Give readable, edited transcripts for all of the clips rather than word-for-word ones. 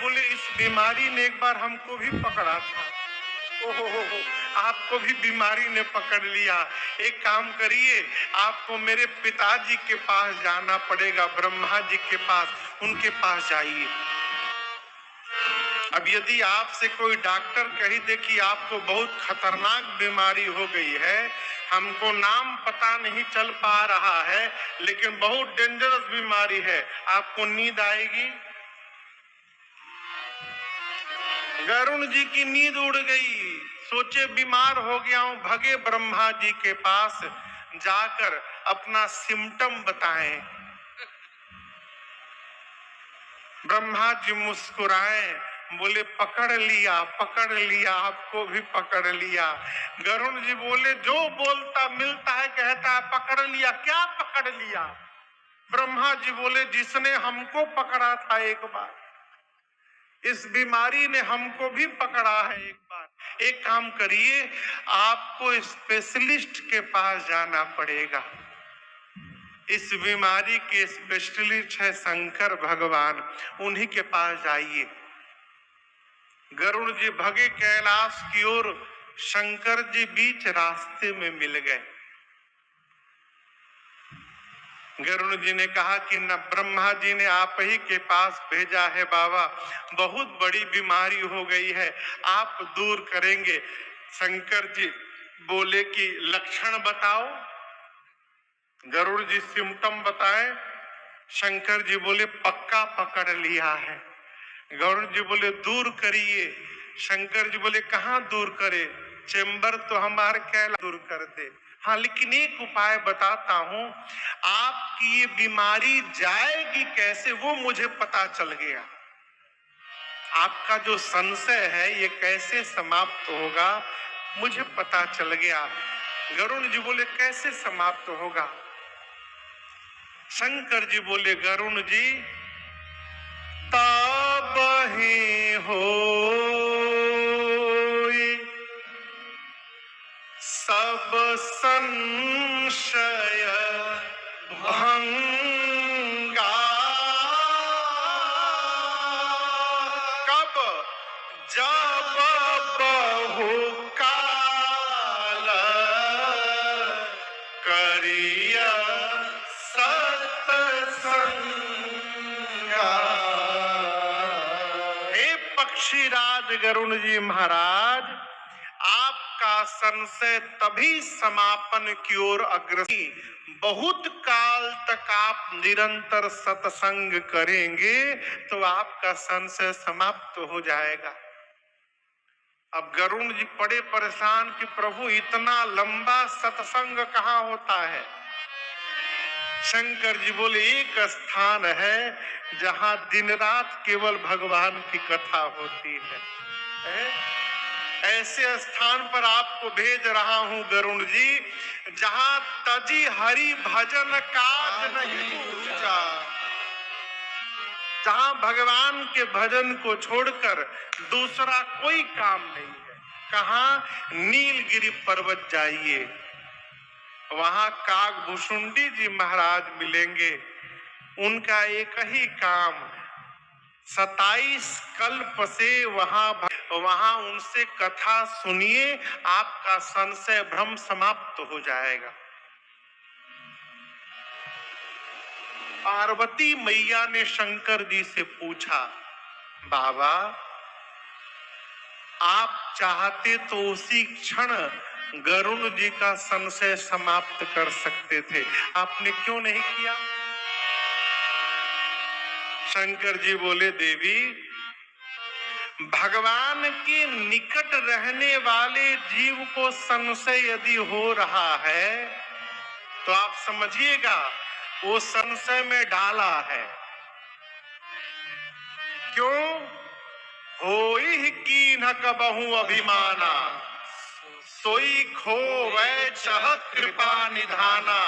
बोले इस बीमारी ने एक बार हमको भी पकड़ा था। ओहो हो, आपको भी बीमारी ने पकड़ लिया। एक काम करिए, आपको मेरे पिताजी के पास जाना पड़ेगा, ब्रह्मा जी के पास, उनके पास जाइए। अब यदि आपसे कोई डॉक्टर कही दे कि आपको बहुत खतरनाक बीमारी हो गई है, हमको नाम पता नहीं चल पा रहा है, लेकिन बहुत डेंजरस बीमारी है, आपको नींद आएगी? गरुण जी की नींद उड़ गई। सोचे बीमार हो गया हूं, भगे ब्रह्मा जी के पास, जाकर अपना सिम्टम बताएं। ब्रह्मा जी मुस्कुराए, बोले पकड़ लिया, आपको भी पकड़ लिया। गरुण जी बोले जो बोलता मिलता है कहता है पकड़ लिया, क्या पकड़ लिया? ब्रह्मा जी बोले जिसने हमको पकड़ा था एक बार, इस बीमारी ने हमको भी पकड़ा है एक बार। एक काम करिए, आपको स्पेशलिस्ट के पास जाना पड़ेगा। इस बीमारी के स्पेशलिस्ट है शंकर भगवान, उन्हीं के पास जाइए। गरुड़ जी भगे कैलाश की ओर, शंकर जी बीच रास्ते में मिल गए। गरुड़ जी ने कहा कि न ब्रह्मा जी ने आप ही के पास भेजा है बाबा, बहुत बड़ी बीमारी हो गई है, आप दूर करेंगे। शंकर जी बोले कि लक्षण बताओ। गरुड़ जी सिम्टम बताए। शंकर जी बोले पक्का पकड़ लिया है। गरुड़ जी बोले दूर करिए। शंकर जी बोले कहाँ दूर करे, चेंबर तो हमारे कैलाश दूर कर दे। हाँ, लेकिन एक उपाय बताता हूं, आपकी ये बीमारी जाएगी कैसे वो मुझे पता चल गया। आपका जो संशय है ये कैसे समाप्त होगा मुझे पता चल गया। गरुड़ जी बोले कैसे समाप्त होगा? शंकर जी बोले गरुड़ जी तब ही हो सब संशय भंगा। कब? जब बहु काल करिय सत्संगा। हे पक्षीराज गरुड़ जी महाराज, आपका संशय तभी समापन की ओर अग्रसर। बहुत काल तक आप निरंतर सत्संग करेंगे तो आपका संशय समाप्त हो जाएगा। अब गरुड़ जी पड़े परेशान कि प्रभु इतना लंबा सत्संग कहाँ होता है। शंकर जी बोले एक स्थान है जहां दिन रात केवल भगवान की कथा होती है। ऐसे स्थान पर आपको भेज रहा हूं गरुड़ जी, जहां तजी हरि भजन काज नहीं पूछा, जहां भगवान के भजन को छोड़कर दूसरा कोई काम नहीं है। कहां? नीलगिरी पर्वत जाइए, वहां कागभूषुंडी जी महाराज मिलेंगे। उनका एक ही काम, 27 कल्प से वहां उनसे कथा सुनिए, आपका संशय भ्रम समाप्त हो जाएगा। पार्वती मैया ने शंकर जी से पूछा, बाबा आप चाहते तो उसी क्षण गरुड़ जी का संशय समाप्त कर सकते थे, आपने क्यों नहीं किया? शंकर जी बोले देवी, भगवान के निकट रहने वाले जीव को संशय यदि हो रहा है तो आप समझिएगा वो संशय में डाला है। क्यों? होई कीन्ह कबहु अभिमाना, सोई खोवै चह कृपा निधाना।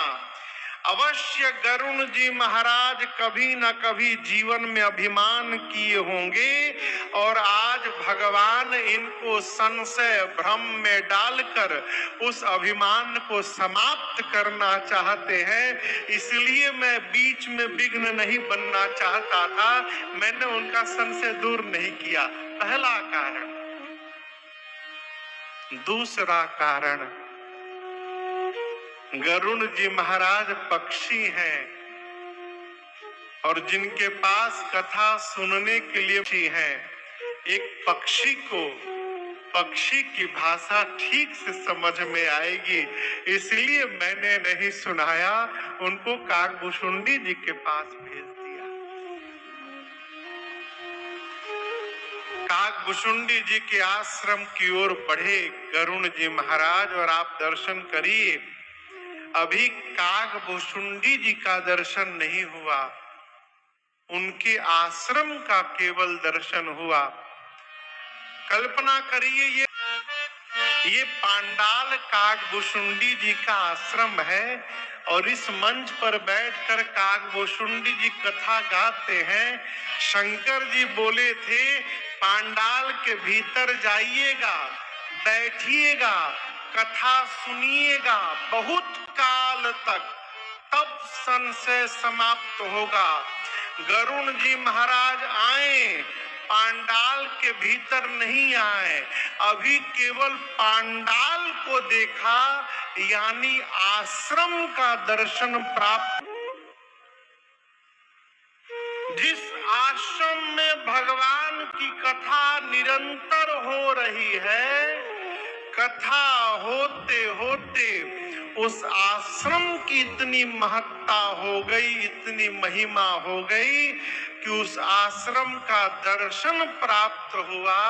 अवश्य गरुण जी महाराज कभी न कभी जीवन में अभिमान किए होंगे और आज भगवान इनको संशय भ्रम में डालकर उस अभिमान को समाप्त करना चाहते हैं। इसलिए मैं बीच में विघ्न नहीं बनना चाहता था, मैंने उनका संशय दूर नहीं किया। पहला कारण। दूसरा कारण, गरुण जी महाराज पक्षी हैं और जिनके पास कथा सुनने के लिए पक्षी हैं। एक पक्षी को पक्षी की भाषा ठीक से समझ में आएगी, इसलिए मैंने नहीं सुनाया, उनको काकभुशुंडी जी के पास भेज दिया। काकभुशुंडी जी के आश्रम की ओर बढ़े गरुण जी महाराज और आप दर्शन करिए। अभी काकभुशुंडी जी का दर्शन नहीं हुआ, उनके आश्रम का केवल दर्शन हुआ। कल्पना करिए, ये पांडाल काकभुशुंडी जी का आश्रम है और इस मंच पर बैठकर काकभुशुंडी जी कथा गाते हैं। शंकर जी बोले थे पांडाल के भीतर जाइएगा, बैठिएगा, कथा सुनिएगा बहुत काल तक, तब संशय समाप्त होगा। गरुण जी महाराज आए, पांडाल के भीतर नहीं आए, अभी केवल पांडाल को देखा, यानी आश्रम का दर्शन प्राप्त। जिस आश्रम में भगवान की कथा निरंतर हो रही है, कथा होते होते उस आश्रम की इतनी महत्ता हो गई, इतनी महिमा हो गई कि उस आश्रम का दर्शन प्राप्त हुआ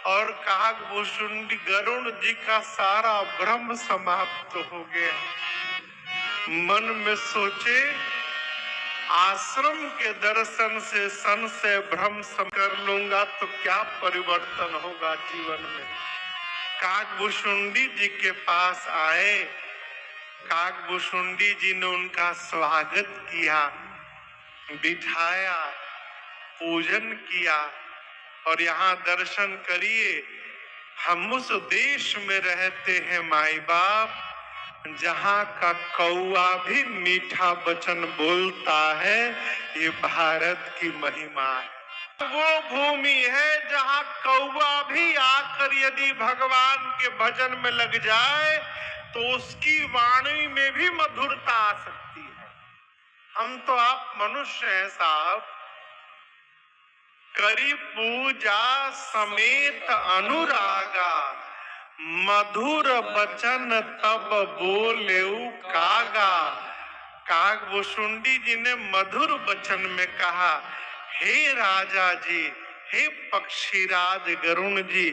और काकभुशुंडी गरुण जी का सारा भ्रम समाप्त हो गया। मन में सोचे, आश्रम के दर्शन से संशय भ्रम सम कर लूंगा तो क्या परिवर्तन होगा जीवन में। काकभुशुंडी जी के पास आए, काकभुशुंडी जी ने उनका स्वागत किया, बिठाया, पूजन किया और यहाँ दर्शन करिए। हम उस देश में रहते हैं माई बाप जहाँ का कौआ भी मीठा वचन बोलता है, ये भारत की महिमा है। वो भूमि है जहाँ कौआ भी आकर यदि भगवान के भजन में लग जाए तो उसकी वाणी में भी मधुरता आ सकती है। हम तो आप मनुष्य हैं साहब, करी पूजा समेत अनुरागा, मधुर बचन तब बोलेऊ कागा। काकभुशुंडी जी ने मधुर वचन में कहा, हे राजा जी, हे पक्षीराज गरुण जी,